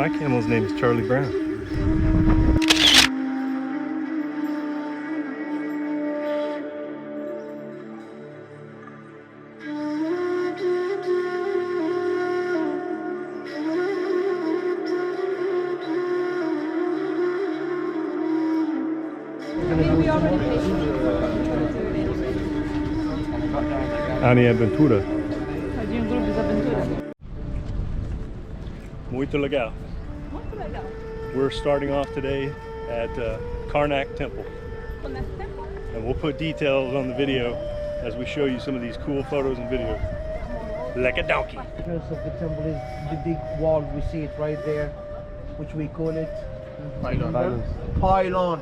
My camel's name is Charlie Brown. Ani Aventura. Muito legal. We're starting off today at Karnak Temple. And we'll put details on the video as we show you some of these cool photos and videos. Like a donkey. The entrance of the temple is the big wall, we see it right there, which we call it pylon. Pylon.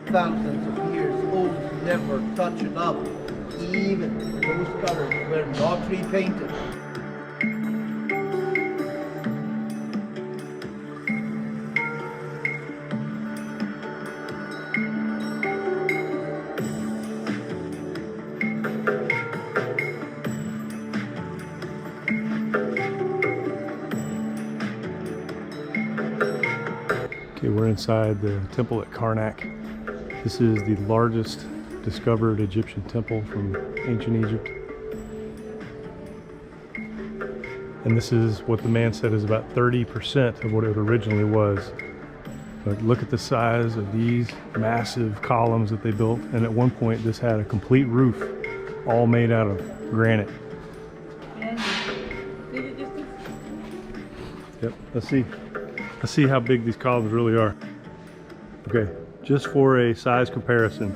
Thousands of years old, never touched up. Even those colors were not repainted. Okay, we're inside the temple at Karnak. This is the largest discovered Egyptian temple from ancient Egypt. And this is what the man said is about 30% of what it originally was. But look at the size of these massive columns that they built. And at one point this had a complete roof, all made out of granite. Yep, let's see how big these columns really are. Okay. Just for a size comparison,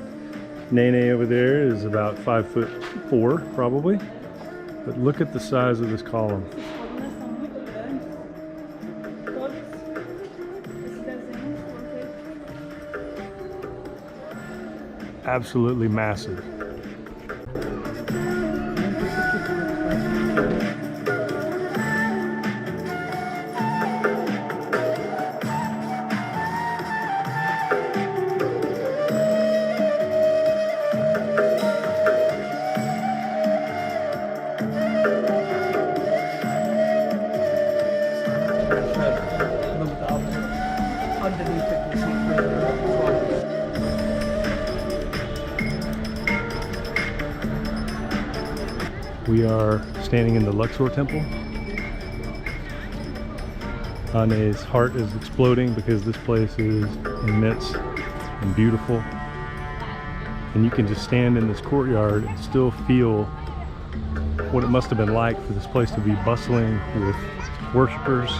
Nene over there is about 5'4" probably, but look at the size of this column. Absolutely massive. We are standing in the Luxor Temple. Ane's heart is exploding because this place is immense and beautiful. And you can just stand in this courtyard and still feel what it must have been like for this place to be bustling with worshipers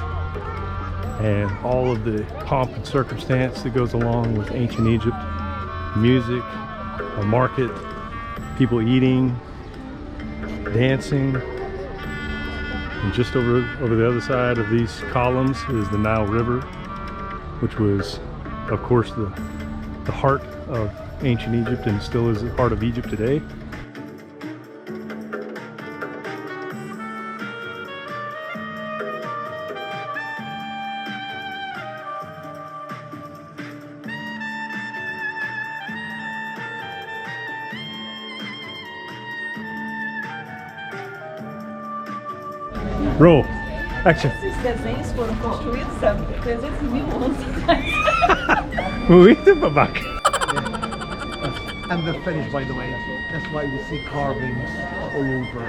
and all of the pomp and circumstance that goes along with ancient Egypt. Music, a market, people eating, dancing. And just over the other side of these columns is the Nile River, which was, of course, the heart of ancient Egypt and still is the heart of Egypt today. Roll. Action. Esses desenhos foram construídos há 300.000 anos atrás. Muito babaca. And they're finished, by the way. That's why we see carvings all over.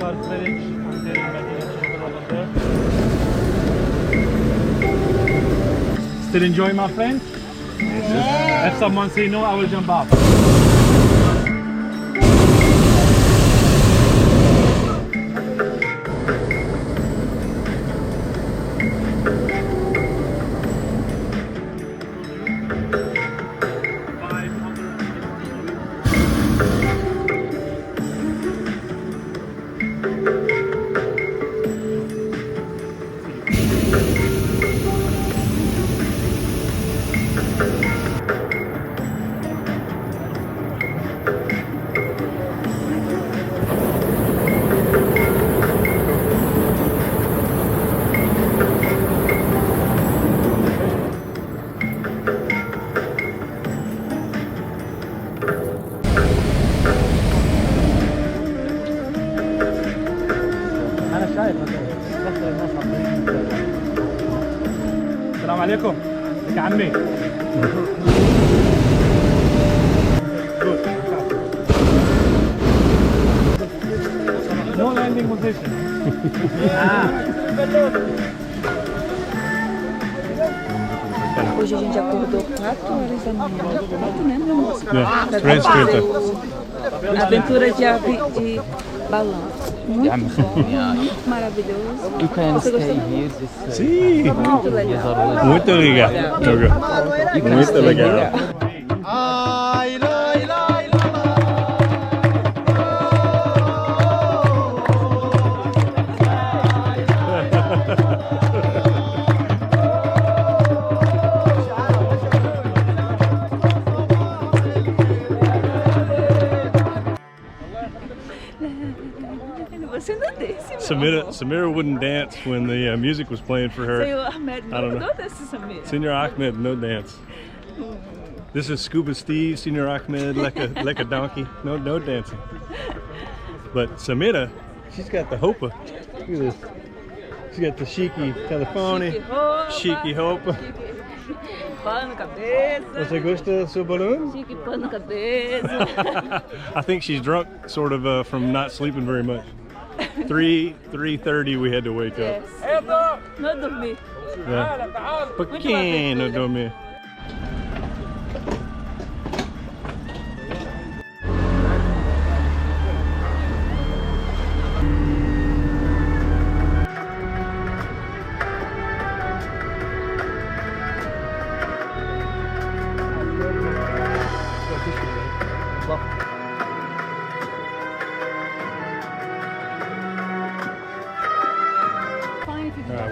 first village until Medina over there. Still enjoy, my friend? Yes. If someone say no, I will jump off. السلام عليكم يا عمي. No landing position. Hoje a gente acordou 4 horas da manhã. 4, né, meu moço? Yeah, Pra fazer 3:30. a aventura de balão. Muito bom, muito maravilhoso. Você gostou? Sim, Muito legal. muito legal. Muito legal. Você não desce, Samira wouldn't dance when the music was playing for her. Senhor Ahmed, I don't know. não desce, Samir. Senor Ahmed, no dance. This is Scuba Steve, Senor Ahmed, like a donkey. No dancing. But Samira, she's got the hopa. Look at this. She's got the cheeky telefone, cheeky hopa. Pano na cabeça. Você gosta do seu balloon? Chique pano na cabeça. I think she's drunk, sort of, from not sleeping very much. 3:30 we had to wake up. Yes. Não dormi. Yeah. Pequeno dormir.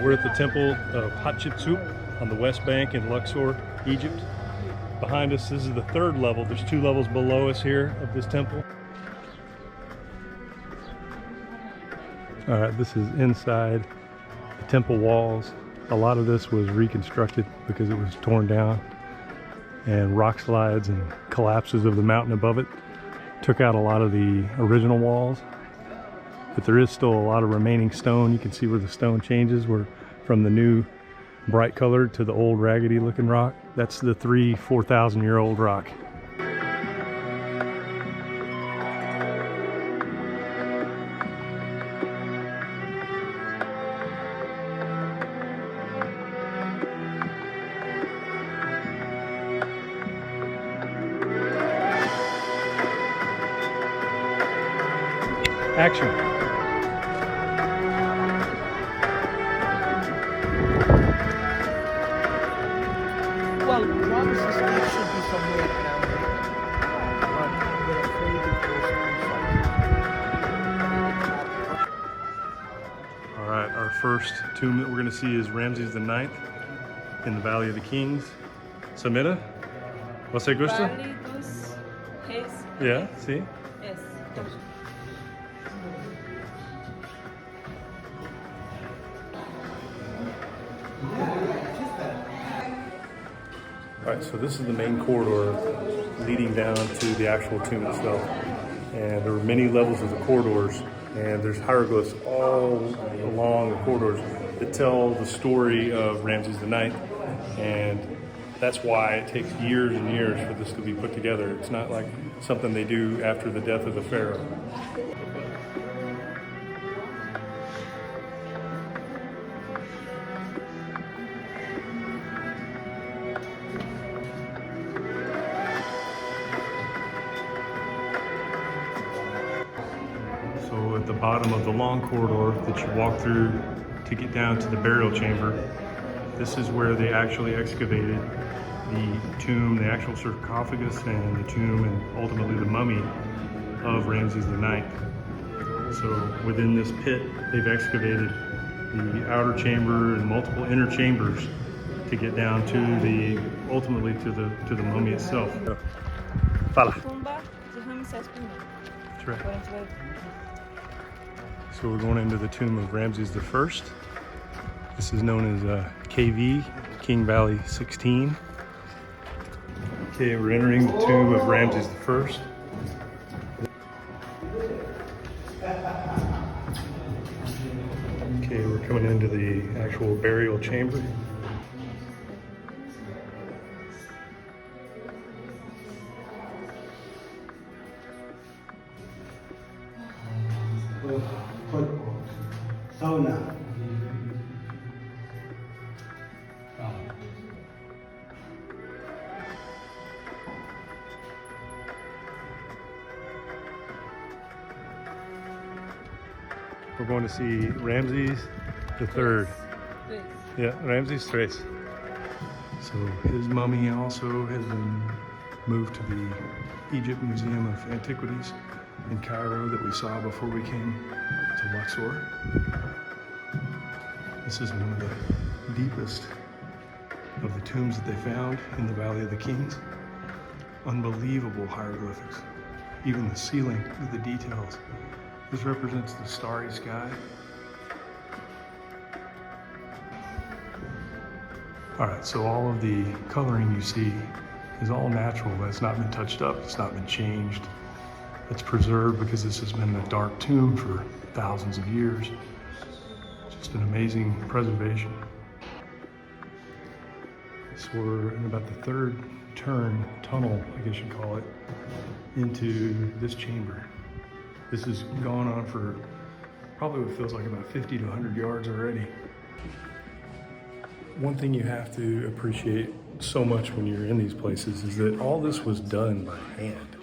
We're at the temple of Hatshepsut on the West Bank in Luxor, Egypt. Behind us, this is the 3rd level. There's 2 levels below us here of this temple. All right, this is inside the temple walls. A lot of this was reconstructed because it was torn down, and rock slides and collapses of the mountain above it took out a lot of the original walls. But there is still a lot of remaining stone. You can see where the stone changes. We're from the new bright colored to the old raggedy looking rock. That's the 4,000 year old rock. Action. Well, Ramesses Gate should be somewhere down here. But we're afraid it goes on. All right, our first tomb that we're going to see is Ramses IX in the Valley of the Kings. Samira, você gosta? Vale dos Reis. Yeah, see? Yes. All right, so this is the main corridor leading down to the actual tomb itself. And there are many levels of the corridors, and there's hieroglyphs all along the corridors that tell the story of Ramses IX. And that's why it takes years and years for this to be put together. It's not like something they do after the death of the pharaoh. So at the bottom of the long corridor that you walk through to get down to the burial chamber, this is where they actually excavated the tomb, the actual sarcophagus and the tomb, and ultimately the mummy of Ramses IX. So within this pit, they've excavated the outer chamber and multiple inner chambers to get down to the, ultimately to the mummy itself. Fala. That's right. So we're going into the tomb of Ramses I. This is known as KV, King Valley 16. Okay, we're entering the tomb of Ramses I. Okay, we're coming into the actual burial chamber. We're going to see Ramses III. Yeah, Ramses III. So his mummy also has been moved to the Egypt Museum of Antiquities in Cairo that we saw before we came to Luxor. This is one of the deepest of the tombs that they found in the Valley of the Kings. Unbelievable hieroglyphics. Even the ceiling with the details. This represents the starry sky. All right, so all of the coloring you see is all natural. It's not been touched up, it's not been changed. It's preserved because this has been a dark tomb for thousands of years. Just an amazing preservation. So we're in about the third tunnel, I guess you'd call it, into this chamber. This has gone on for probably what feels like about 50 to 100 yards already. One thing you have to appreciate so much when you're in these places is that all this was done by hand.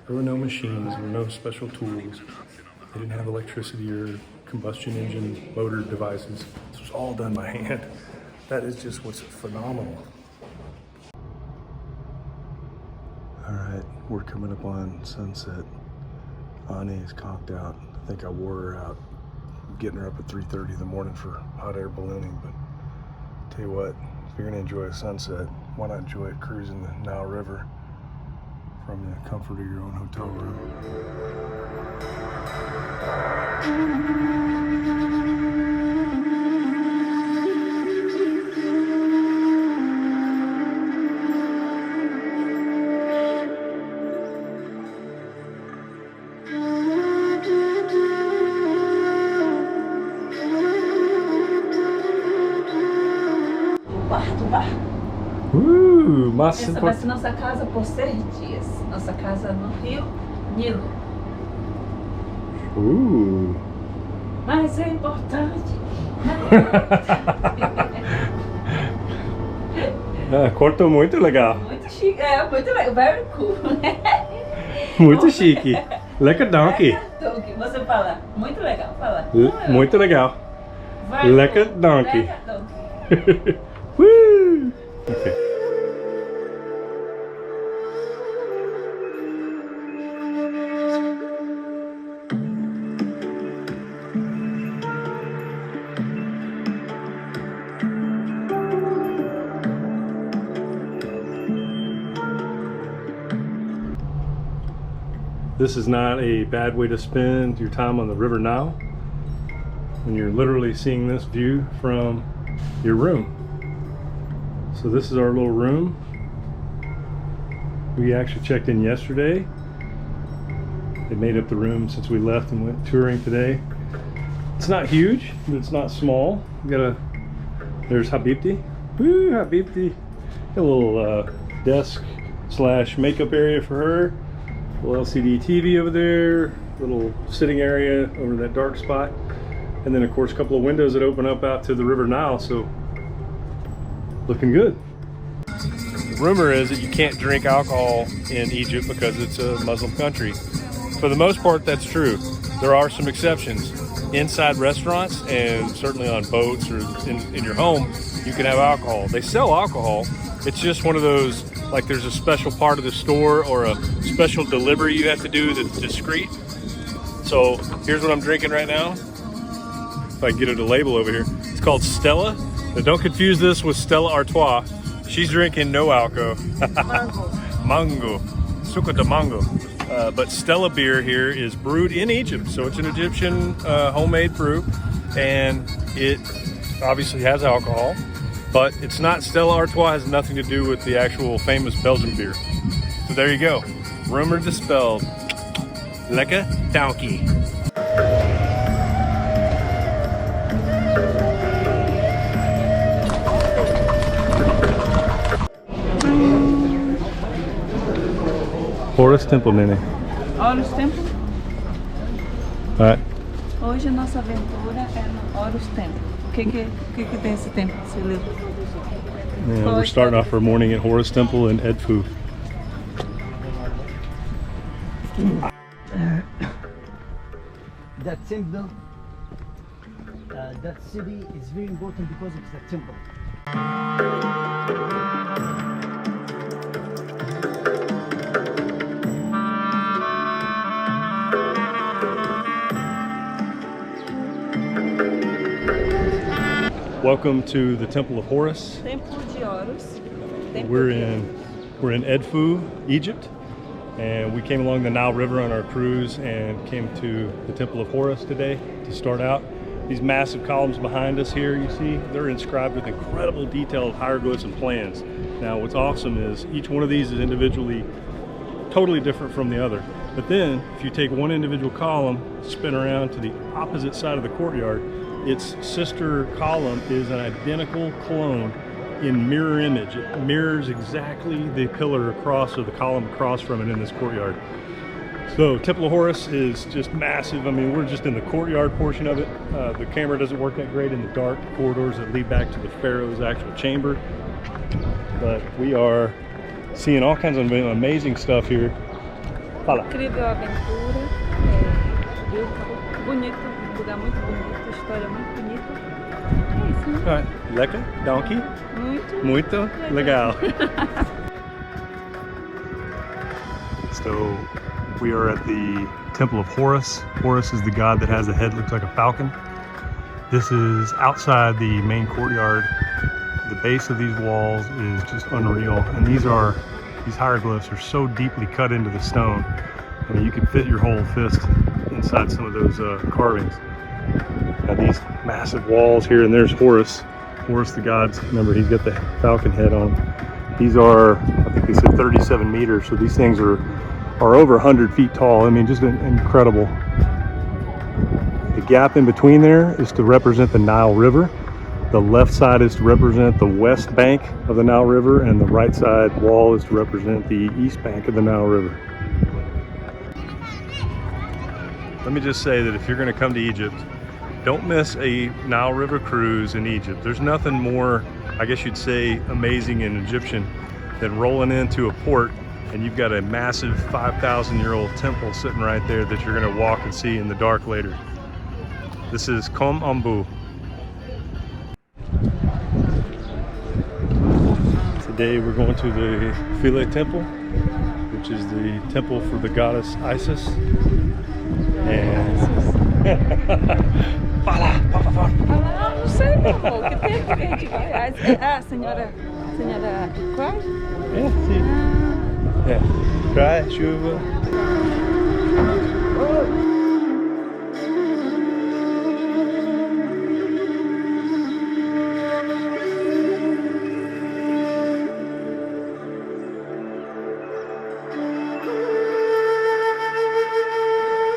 There were no machines, there were no special tools. They didn't have electricity or combustion engine motor devices. This was all done by hand. That is just what's phenomenal. All right, we're coming up on sunset. Ane is conked out. I think I wore her out. I'm getting her up at 3:30 in the morning for hot air ballooning, but tell you what, if you're gonna enjoy a sunset, why not enjoy it cruising the Nile River from the comfort of your own hotel room? Essa vai ser nossa casa por 6 dias. Nossa casa no Rio Nilo. Mas é importante. Cortou muito legal. Muito chique, muito legal. Very cool. Muito chique. Lekker donkey. Você fala, muito legal, fala. Muito legal. Lekker donkey. Lekker donkey. Woo! Okay. This is not a bad way to spend your time on the River Nile when you're literally seeing this view from your room. So this is our little room. We actually checked in yesterday. They made up the room since we left and went touring today. It's not huge, but it's not small. We got there's Habibti. Woo, Habibti. Got a little desk / makeup area for her. Little LCD TV over there, little sitting area over that dark spot, and then of course a couple of windows that open up out to the River Nile, so looking good. The rumor is that you can't drink alcohol in Egypt because it's a Muslim country, for the most part, that's true. There are some exceptions. Inside restaurants and certainly on boats or in your home, you can have alcohol. They sell alcohol. It's just one of those, like there's a special part of the store or a special delivery you have to do that's discreet. So here's what I'm drinking right now. If I can get it a label over here. It's called Stella. Now don't confuse this with Stella Artois. She's drinking no alcohol. Mango. Succo de mango. But Stella beer here is brewed in Egypt. So it's an Egyptian homemade brew. And it obviously has alcohol. But it's not Stella Artois, has nothing to do with the actual famous Belgian beer. So there you go. Rumor dispelled. Lekker donkey. Horus Temple, Nene. Horus Temple? Alright. Hoje a nossa aventura é no Horus Temple. O que tem esse templo? Você leu? Yeah, we're starting off our morning at Horus Temple in Edfu. That symbol, that city is very important because it's the temple. Welcome to the Temple of Horus. Templo de Horus. We're in Edfu, Egypt, and we came along the Nile River on our cruise and came to the Temple of Horus today to start out. These massive columns behind us here, you see, they're inscribed with incredible detailed hieroglyphs and plans. Now what's awesome is each one of these is individually totally different from the other. But then if you take one individual column, spin around to the opposite side of the courtyard, its sister column is an identical clone in mirror image. It mirrors exactly the pillar across or the column across from it in this courtyard. So Temple of Horus is just massive. I mean, we're just in the courtyard portion of it. The camera doesn't work that great in the dark corridors that lead back to the Pharaoh's actual chamber. But we are seeing all kinds of amazing stuff here. Fala. Incrível aventura. Bonito, lugar muito bonito, história muito bonita. É isso, né? All right. Lekker, donkey. Muito legal. So we are at the Temple of Horus. Horus is the god that has a head that looks like a falcon. This is outside the main courtyard. The base of these walls is just unreal. And these hieroglyphs are so deeply cut into the stone. I mean, you can fit your whole fist inside some of those carvings. Got these massive walls here, and there's Horus. Horus the god, remember he's got the falcon head on. These are, I think they said 37 meters, so these things are over 100 feet tall. I mean, just incredible. The gap in between there is to represent the Nile River. The left side is to represent the west bank of the Nile River, and the right side wall is to represent the east bank of the Nile River. Let me just say that if you're going to come to Egypt, don't miss a Nile River cruise in Egypt. There's nothing more, I guess you'd say, amazing in Egyptian than rolling into a port and you've got a massive 5,000-year-old temple sitting right there that you're going to walk and see in the dark later. This is Kom Ombu. Today we're going to the Philae Temple, which is the temple for the goddess Isis. And fala, por favor. Ah, não sei, meu amor. Que tem que ver de Goiás? Ah, senhora Cry? É, sim. É, Cry, chuva.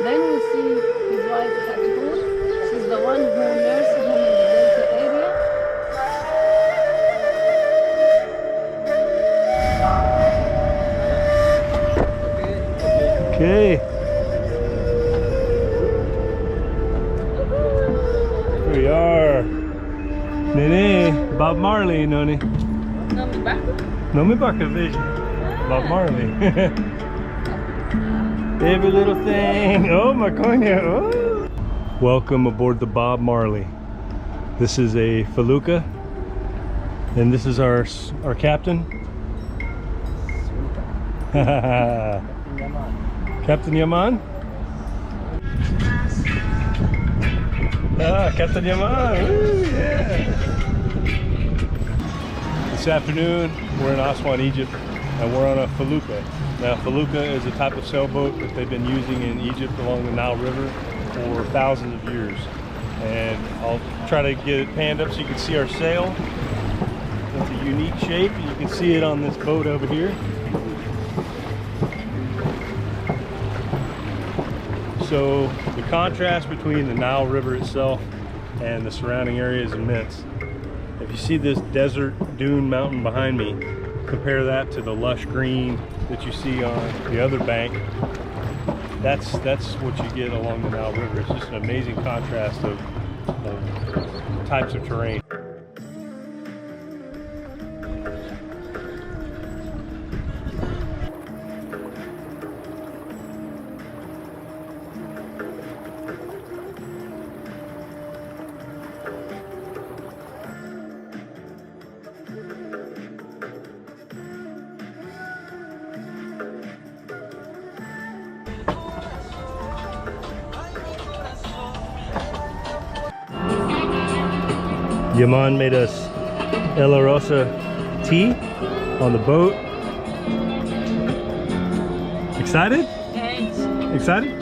Then we see his wife Khadija. She's the one who nursed him in the Delta area. Okay. Here we are. Nene, Bob Marley, Noni. Nome barco? Nome baka, veja. Bob Marley. Every little thing. Oh, my coña. Oh. Welcome aboard the Bob Marley. This is a felucca, and this is our captain. Captain Yaman. Ah, Captain Yaman. Woo, yeah. This afternoon, we're in Aswan, Egypt, and we're on a felucca. Now, felucca is a type of sailboat that they've been using in Egypt along the Nile River for thousands of years. And I'll try to get it panned up so you can see our sail. It's a unique shape. You can see it on this boat over here. So the contrast between the Nile River itself and the surrounding area is immense. If you see this desert dune mountain behind me, compare that to the lush green that you see on the other bank. That's what you get along the Nile River. It's just an amazing contrast of types of terrain. Yaman made us Ella Rosa tea on the boat. Excited? Gente, Excited?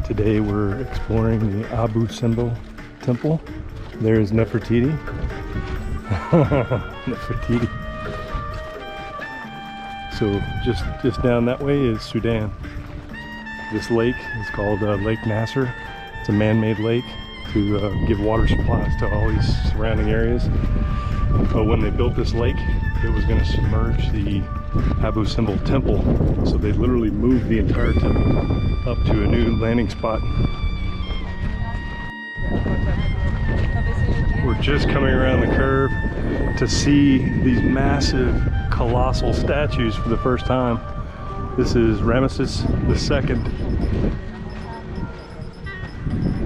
Today we're exploring the Abu Simbel temple. There's Nefertiti. Nefertiti. So just down that way is Sudan. This lake is called Lake Nasser. It's a man-made lake to give water supplies to all these surrounding areas. But when they built this lake, it was going to submerge the Abu Simbel temple. So they literally moved the entire temple up to a new landing spot. We're just coming around the curve to see these massive, colossal statues for the first time. This is Ramesses II.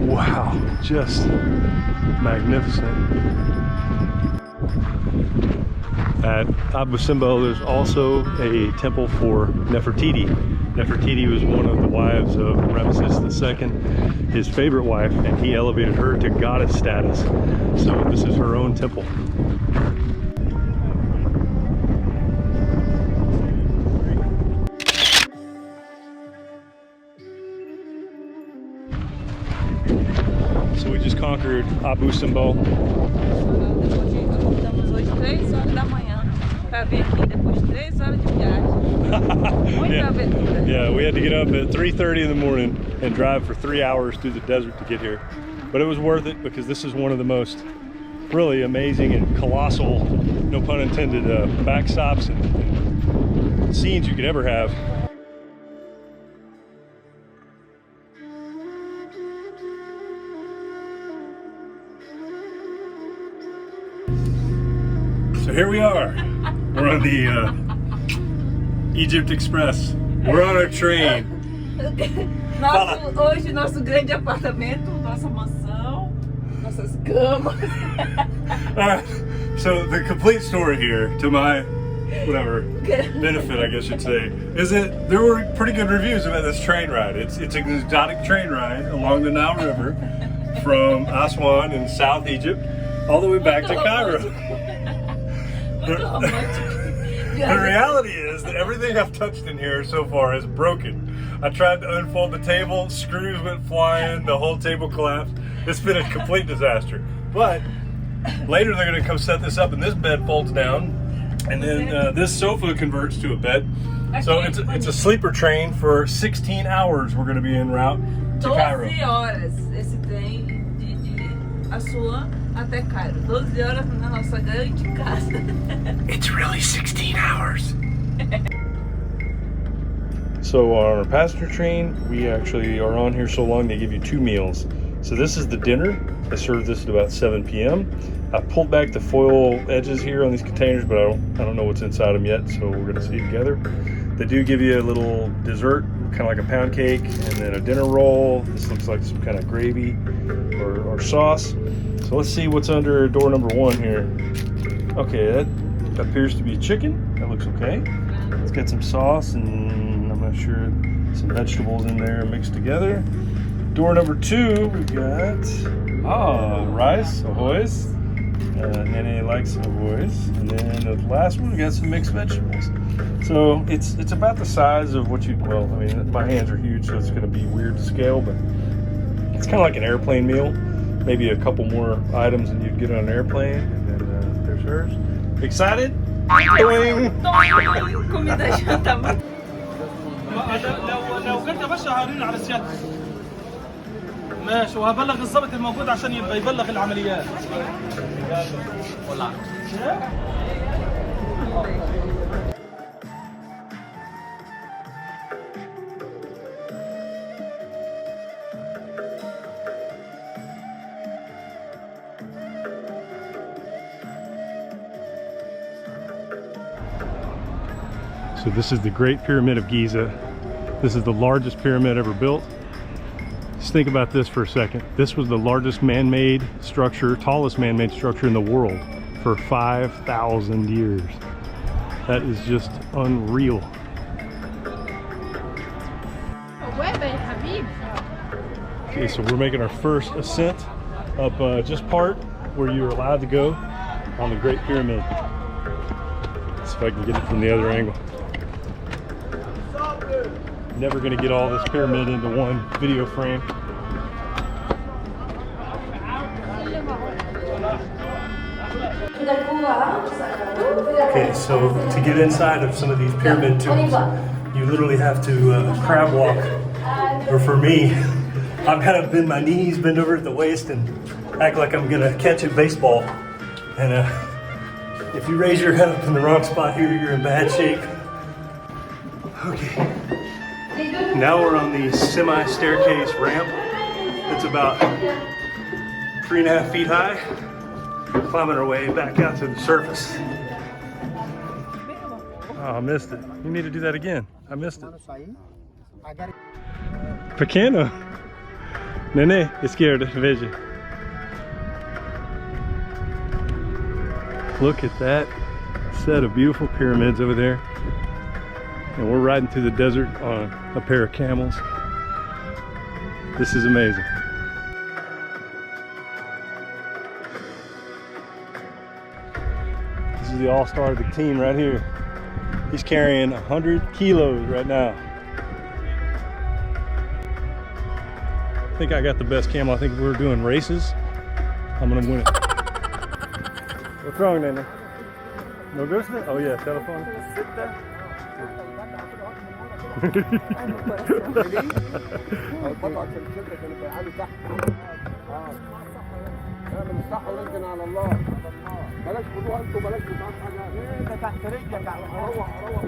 Wow, just magnificent. At Abu Simbel, there's also a temple for Nefertiti. Nefertiti was one of the wives of Ramesses II, his favorite wife, and he elevated her to goddess status. So this is her own temple. So we just conquered Abu Simbel. Acordamos hoje 3 horas da manhã para vir aqui depois de 3 horas de viagem. Muita aventura. Yeah, we had to get up at 3:30 in the morning and drive for 3 hours through the desert to get here. But it was worth it because this is one of the most really amazing and colossal, no pun intended, backstops and scenes you could ever have. So here we are. We're on the Egypt Express. We're on a train. Hoje nosso grande apartamento, nossa mansão, nossas camas. Alright, so the complete story here, to my benefit I guess you'd say, is that there were pretty good reviews about this train ride. It's an exotic train ride along the Nile River from Aswan in South Egypt all the way back to Cairo. The reality is that everything I've touched in here so far is broken. I tried to unfold the table, screws went flying, the whole table collapsed. It's been a complete disaster. But later they're gonna come set this up and this bed folds down and then this sofa converts to a bed. So it's a sleeper train for 16 hours we're gonna be en route to Cairo. 12 horas esse trem de Assuã até Cairo. 12 horas na nossa grande casa. It's really 16 hours. So our passenger train, we actually are on here so long they give you 2 meals. So this is the dinner. They serve this at about 7 p.m. I pulled back the foil edges here on these containers, but I don't know what's inside them yet, so we're gonna see together. They do give you a little dessert, kind of like a pound cake, and then a dinner roll. This looks like some kind of gravy or sauce. So let's see what's under door number 1 here. Okay, that appears to be chicken. That looks okay. Let's get some sauce and I'm not sure, some vegetables in there mixed together. Door number 2, we've got, rice, ahoys. Nene likes ahoys. And then the last one, we got some mixed vegetables. So it's about the size of what well, I mean, my hands are huge, so it's gonna be weird to scale, but it's kind of like an airplane meal. Maybe a couple more items than you'd get on an airplane. And then there's hers. Excited? Comida janta muito. لو قلت يا باشا هرن على سيادتك. ماشي وهبلغ الضابط الموجود عشان يبقى يبلغ العمليات. So this is the Great Pyramid of Giza. This is the largest pyramid ever built. Just think about this for a second. This was the largest man-made structure, tallest man-made structure in the world for 5,000 years. That is just unreal. Okay, so we're making our first ascent up just part where you're allowed to go on the Great Pyramid. Let's see if I can get it from the other angle. Never gonna get all this pyramid into one video frame. Okay, so to get inside of some of these pyramid tombs, you literally have to crab walk. Or for me, I've kind of bend my knees, bend over at the waist, and act like I'm gonna catch a baseball. And if you raise your head up in the wrong spot here, you're in bad shape. Okay. Now we're on the semi-staircase ramp. It's about 3.5 feet high. Climbing our way back out to the surface. Oh, I missed it. You need to do that again. I missed it. Pequeno. Nene, izquierda, veja. Look at that set of beautiful pyramids over there. And we're riding through the desert on a pair of camels. This is amazing. This is the all-star of the team right here. He's carrying 100 kilos right now. I think I got the best camel. I think if we're doing races, I'm gonna win it. What's wrong, Nene? No gusta? Oh yeah, telephone. بلاش خدوها انتوا بلاش بتاع حاجه انت تحت رجلك روح روح